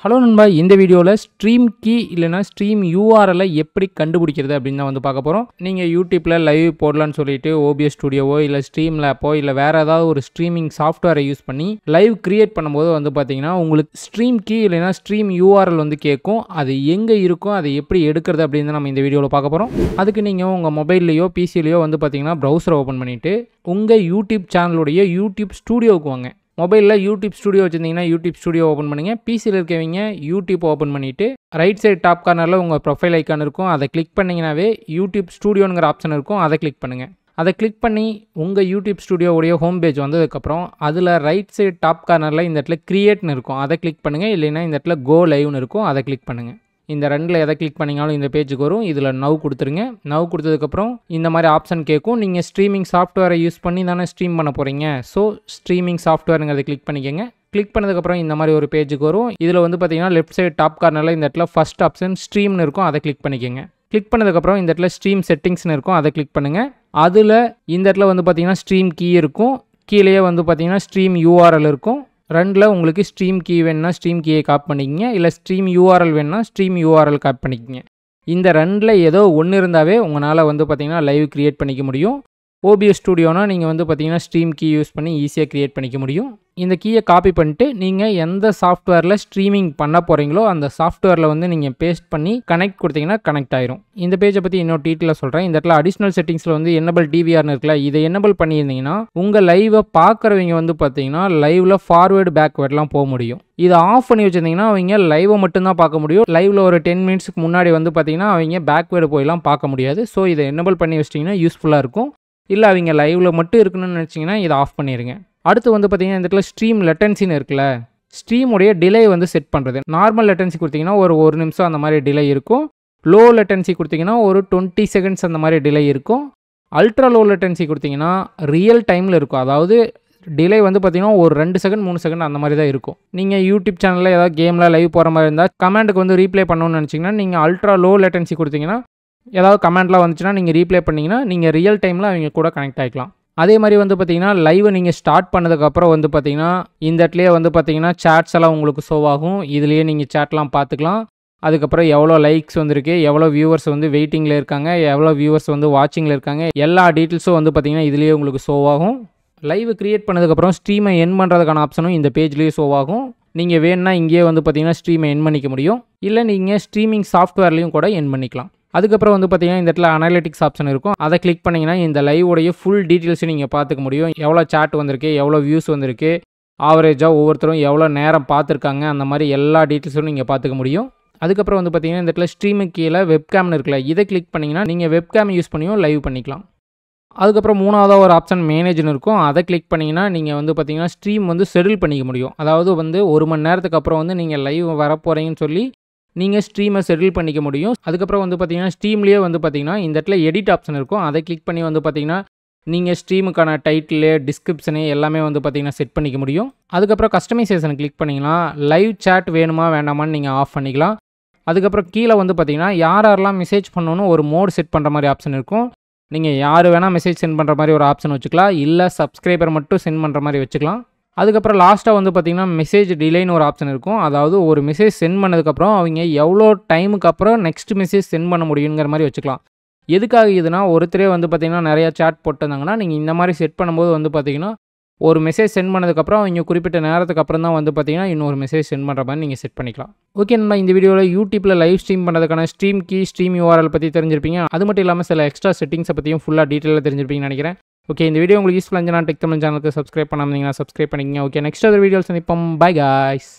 Hello நண்பா, இந்த வீடியோவில் ஸ்ட்ரீம் கீ இல்லைனா ஸ்ட்ரீம் யூஆர்எல்லை எப்படி கண்டுபிடிக்கிறது அப்படின்னு தான் பார்க்க போகிறோம். நீங்கள் யூடியூப்பில் லைவ் போடலான்னு சொல்லிட்டு ஓபிஎஸ் ஸ்டுடியோவோ இல்லை ஸ்ட்ரீம் லேப்போ இல்லை வேறு ஏதாவது ஒரு ஸ்ட்ரீமிங் சாஃப்ட்வேரை யூஸ் பண்ணி லைவ் கிரியேட் பண்ணும்போது பார்த்தீங்கன்னா உங்களுக்கு ஸ்ட்ரீம் கீ இல்லைனா ஸ்ட்ரீம் யூஆர்எல் கேட்கும். அது எங்கே இருக்கும், அதை எப்படி எடுக்கிறது அப்படின்னு தான் நம்ம இந்த வீடியோவில் பார்க்க போகிறோம். அதுக்கு நீங்கள் உங்கள் மொபைல்லையோ பிசிலையோ பார்த்தீங்கன்னா ப்ரௌசரை ஓப்பன் பண்ணிவிட்டு உங்கள் யூடியூப் சேனலுடைய யூடியூப் ஸ்டுடியோவுக்கு வாங்க. மொபைலில் யூடியூப் ஸ்டுடியோ வச்சுருந்தீங்கன்னா யூடியூப் ஸ்டுடியோ ஓப்பன் பண்ணுங்கள். பிசியில் இருக்கவங்க யூடியூப் ஓப்பன் பண்ணிவிட்டு ரைட் சைடு டாப் கார்னரில் உங்கள் ப்ரொஃபைல் ஐக்கான் இருக்கும். அதை கிளிக் பண்ணிங்கனாவே யூடியூப் ஸ்டுடியோங்கிற ஆப்ஷன் இருக்கும். அதை கிளிக் பண்ணுங்கள். அதை கிளிக் பண்ணி உங்கள் யூடியூப் ஸ்டுடியோவுடைய ஹோம் பேஜ் வந்ததுக்கப்புறம் அதில் ரைட் சைடு டாப் கார்னரில் இந்த இடத்துல கிரியேட்னு இருக்கும். அதை கிளிக் பண்ணுங்கள். இல்லைன்னா இந்த இடத்துல கோ லைவ்னு இருக்கும். அதை கிளிக் பண்ணுங்கள். இந்த ரெண்டில் எதை கிளிக் பண்ணிங்கனாலும் இந்த பேஜுக்கு வரும். இதில் நவ் கொடுத்துருங்க. நவ் கொடுத்ததுக்கப்புறம் இந்த மாதிரி ஆப்ஷன் கேட்கும். நீங்கள் ஸ்ட்ரீமிங் சாஃப்ட்வேரை யூஸ் பண்ணி தானே ஸ்ட்ரீம் பண்ண போகிறீங்க. ஸோ ஸ்ட்ரீமிங் சாஃப்ட்வேருங்கிறத கிளிக் பண்ணிக்கோங்க. கிளிக் பண்ணதுக்கப்புறம் இந்த மாதிரி ஒரு பேஜுக்கு வரும். இதில் பார்த்தீங்கன்னா லெஃப்ட் சைடு டாப் கார்னரில் இந்த இடத்துல ஃபஸ்ட் ஆப்ஷன் ஸ்ட்ரீம்னு இருக்கும். அதை கிளிக் பண்ணிக்கோங்க. கிளிக் பண்ணதுக்கப்புறம் இந்த இடத்துல ஸ்ட்ரீம் செட்டிங்ஸ்னு இருக்கும். அதை கிளிக் பண்ணுங்கள். அதில் இந்த இடத்துல பார்த்தீங்கன்னா ஸ்ட்ரீம் கீ இருக்கும். கீழேயே பார்த்தீங்கன்னா ஸ்ட்ரீம் யூஆர்எல் இருக்கும். ரெண்டில் உங்களுக்கு ஸ்ட்ரீம் கீ வேணுன்னா ஸ்ட்ரீம் கீயை காப்பி பண்ணிக்கிங்க. இல்லை ஸ்ட்ரீம் யூஆர்எல் வேணுன்னா ஸ்ட்ரீம் யூஆர்எல் காப்பி பண்ணிக்கிங்க. இந்த ரெண்டில் ஏதோ ஒன்று இருந்தாவே உங்களால் பார்த்தீங்கன்னா லைவ் கிரியேட் பண்ணிக்க முடியும். ஓபிஎஸ் ஸ்டுடியோனா நீங்கள் பார்த்தீங்கன்னா ஸ்ட்ரீம் கீ யூஸ் பண்ணி ஈஸியாக கிரியேட் பண்ணிக்க முடியும். இந்த கீயை காப்பி பண்ணிட்டு நீங்கள் எந்த சாஃப்ட்வேரில் ஸ்ட்ரீமிங் பண்ண போகிறீங்களோ அந்த சாஃப்ட்வேரில் நீங்கள் பேஸ்ட் பண்ணி கனெக்ட் கொடுத்தீங்கன்னா கனெக்ட் ஆயிரும். இந்த பேஜை பற்றி இன்னொரு டீட்டெயிலாக சொல்கிறேன். இந்த இடத்துல அடிஷ்னல் செட்டிங்ஸில் என்னபிள் டிவிஆர்னு இருக்குல்ல, இதை என்னபிள் பண்ணியிருந்தீங்கன்னா உங்கள் லைவை பார்க்குறவங்க பார்த்தீங்கன்னா லைவில் ஃபார்வேர்டு பேக்வேர்ட்லாம் போக முடியும். இதை ஆஃப் பண்ணி வச்சுருந்தீங்கன்னா அவங்க லைவை மட்டும்தான் பார்க்க முடியும். லைவில் ஒரு 10 மினிட்ஸ்க்கு முன்னாடி பார்த்தீங்கன்னா அவங்க பேக்வேர்டு போயெல்லாம் பார்க்க முடியாது. ஸோ இதை என்னபிள் பண்ணி வச்சிட்டிங்கன்னா யூஸ்ஃபுல்லாக இருக்கும். இல்லை அவங்க லைவில் மட்டும் இருக்கணும்னு நினச்சிங்கன்னா இதை ஆஃப் பண்ணிடுங்க. அடுத்து பார்த்தீங்கன்னா இந்த இடத்துல ஸ்ட்ரீம் லெட்டன்சின்னு இருக்குல்ல, ஸ்ட்ரீமுடைய டிலே செட் பண்ணுறது. நார்மல் லெட்டன்சி கொடுத்தீங்கன்னா ஒரு நிமிஷம் அந்த மாதிரி டிலே இருக்கும். லோ லெட்டன்சி கொடுத்தீங்கன்னா ஒரு 20 செகண்ட்ஸ் அந்த மாதிரி டிலே இருக்கும். அல்ட்ரா லோ லெட்டன்சி கொடுத்தீங்கன்னா ரியல் டைமில் இருக்கும். அதாவது டிலே பார்த்தீங்கன்னா ஒரு 2 செகண்ட் 3 செகண்ட் அந்த மாதிரி தான் இருக்கும். நீங்கள் யூடியூப் சேனலில் ஏதாவது கேமில் லைவ் போகிற மாதிரி இருந்தால் கமெண்ட்டுக்கு ரீப்ளே பண்ணணும்னு நினச்சிங்கன்னா நீங்கள் அல்ட்ரா லோ லெட்டன்சி கொடுத்தீங்கன்னா ஏதாவது கமெண்ட்லாம் வந்துச்சுன்னா நீங்கள் ரீப்ளே பண்ணிங்கன்னா நீங்கள் ரியல் டைமில் அவங்க கூட கனெக்ட் ஆகிக்கலாம். அதே மாதிரி பார்த்தீங்கன்னா லைவை நீங்கள் ஸ்டார்ட் பண்ணதுக்கப்புறம் பார்த்தீங்கன்னா இந்த இடத்துலேயே பார்த்தீங்கன்னா சேட்ஸ் எல்லாம் உங்களுக்கு ஷோ ஆகும். இதுலேயே நீங்கள் சேட்லாம் பார்த்துக்கலாம். அதுக்கப்புறம் எவ்வளோ லைக்ஸ் வந்திருக்கு, எவ்வளோ வியூவர்ஸ் வெயிட்டிங்கில் இருக்காங்க, எவ்வளோ வியூவர்ஸ் வாட்சிங்கில் இருக்காங்க, எல்லா டீட்டெயில்ஸும் பார்த்தீங்கன்னா இதுலேயே உங்களுக்கு ஷோ ஆகும். லைவ் கிரியேட் பண்ணதுக்கப்புறம் ஸ்ட்ரீமை என் பண்ணுறதுக்கான ஆப்ஷனும் இந்த பேஜ்லேயே ஷோ ஆகும். நீங்கள் வேணுன்னா இங்கேயே பார்த்தீங்கன்னா ஸ்ட்ரீமை என் பண்ணிக்க முடியும். இல்லை நீங்கள் ஸ்ட்ரீமிங் சாஃப்ட்வேர்லேயும் கூட என் பண்ணிக்கலாம். அதுக்கப்புறம் பார்த்தீங்கன்னா இந்த இடத்துல அனலிட்டிக்ஸ் ஆப்ஷன் இருக்கும். அதை கிளிக் பண்ணிங்கன்னா இந்த லைவோடைய ஃபுல் டீட்டெயில்ஸும் நீங்கள் பார்த்துக்க முடியும். எவ்வளோ சாட் வந்திருக்கு, எவ்வளோ வியூஸ் வந்திருக்கு, ஆவரேஜாக ஒவ்வொருத்தரும் எவ்வளோ நேரம் பார்த்துருக்காங்க, அந்த மாதிரி எல்லா டீட்டெயில்ஸும் நீங்கள் பார்த்துக்க முடியும். அதுக்கப்புறம் பார்த்தீங்கன்னா இந்த இடத்துல ஸ்ட்ரீமுக்கு கீழே வெப்கேம்னு இருக்குல்ல, இதை கிளிக் பண்ணிங்கன்னா நீங்கள் வெப்கேம் யூஸ் பண்ணியும் லைவ் பண்ணிக்கலாம். அதுக்கப்புறம் மூணாவதாக ஒரு ஆப்ஷன் மேனேஜ்னு இருக்கும். அதை கிளிக் பண்ணிங்கன்னா நீங்கள் பார்த்தீங்கன்னா ஸ்ட்ரீம் ஷெட்யூல் பண்ணிக்க முடியும். அதாவது 1 மணி நேரத்துக்கு அப்புறம் நீங்கள் லைவ் வரப்போகிறீங்கன்னு சொல்லி நீங்கள் ஸ்ட்ரீமை ஷெட்யூல் பண்ணிக்க முடியும். அதுக்கப்புறம் பார்த்தீங்கன்னா ஸ்ட்ரீம்லேயே பார்த்தீங்கன்னா இந்த இடத்துல எடிட் ஆப்ஷன் இருக்கும். அதை கிளிக் பண்ணி பார்த்தீங்கன்னா நீங்கள் ஸ்ட்ரீமுக்கான டைட்டிலு, டிஸ்கிரிப்ஷனு எல்லாமே பார்த்தீங்கன்னா செட் பண்ணிக்க முடியும். அதுக்கப்புறம் கஸ்டமைசேஷன் கிளிக் பண்ணிங்கன்னா லைவ் சேட் வேணுமா வேண்டாமான்னு நீங்கள் ஆஃப் பண்ணிக்கலாம். அதுக்கப்புறம் கீழே பார்த்தீங்கன்னா யாரெல்லாம் மெசேஜ் பண்ணணும்னு ஒரு மோட் செட் பண்ணுற மாதிரி ஆப்ஷன் இருக்கும். நீங்கள் யார் வேணால் மெசேஜ் சென்ட் பண்ணுற மாதிரி ஒரு ஆப்ஷன் வச்சுக்கலாம். இல்லை சப்ஸ்கிரைபர் மட்டும் சென்ட் பண்ணுற மாதிரி வச்சுக்கலாம். அதுக்கப்புறம் லாஸ்ட்டாக பார்த்தீங்கன்னா மெசேஜ் டிலேன்னு ஒரு ஆப்ஷன் இருக்கும். அதாவது ஒரு மெசேஜ் சென்ட் பண்ணதுக்கப்புறம் அவங்க எவ்வளோ டைமுக்கு அப்புறம் நெக்ஸ்ட் மெசேஜ் சென்ட் பண்ண முடியுங்கிற மாதிரி வச்சுக்கலாம். எதுக்காக இதுனா ஒருத்தரே பார்த்தீங்கன்னா நிறையா சாட் போட்டிருந்தாங்கன்னா நீங்கள் இந்த மாதிரி செட் பண்ணும்போது பார்த்தீங்கன்னா ஒரு மெசேஜ் சென்ட் பண்ணதுக்கப்புறம் அவங்க குறிப்பிட்ட நேரத்துக்கு அப்புறம் தான் பார்த்தீங்கன்னா இன்னொரு மெசேஜ் சென்ட் பண்ணுற மாதிரி நீங்கள் செட் பண்ணிக்கலாம். ஓகே, நம்ம இந்த வீடியோவில் யூடியூப்பில் லைவ் ஸ்ட்ரீம் பண்ணுறதுக்கான ஸ்ட்ரீம் கீ, ஸ்ட்ரீம் யூஆர்எல் பற்றி தெரிஞ்சிருப்பீங்க. அது மட்டும் இல்லாமல் சில எக்ஸ்ட்ரா செட்டிங்ஸை பற்றியும் ஃபுல்லாக டீட்டெயிலாக தெரிஞ்சிருப்பீங்கன்னு நினைக்கிறேன். ஓகே, இந்த வீடியோ உங்களுக்கு யூஸ்ஃபுல்லாக இருந்துச்சுன்னா டெக் தமிழ் சேனலுக்கு சப்ஸ்கிரைப் பண்ணாமல் சப்ஸ்கிரைப் பண்ணிக்கங்க. ஓகே, நெக்ஸ்ட் வீடியோவில் சந்திப்போம். By guys.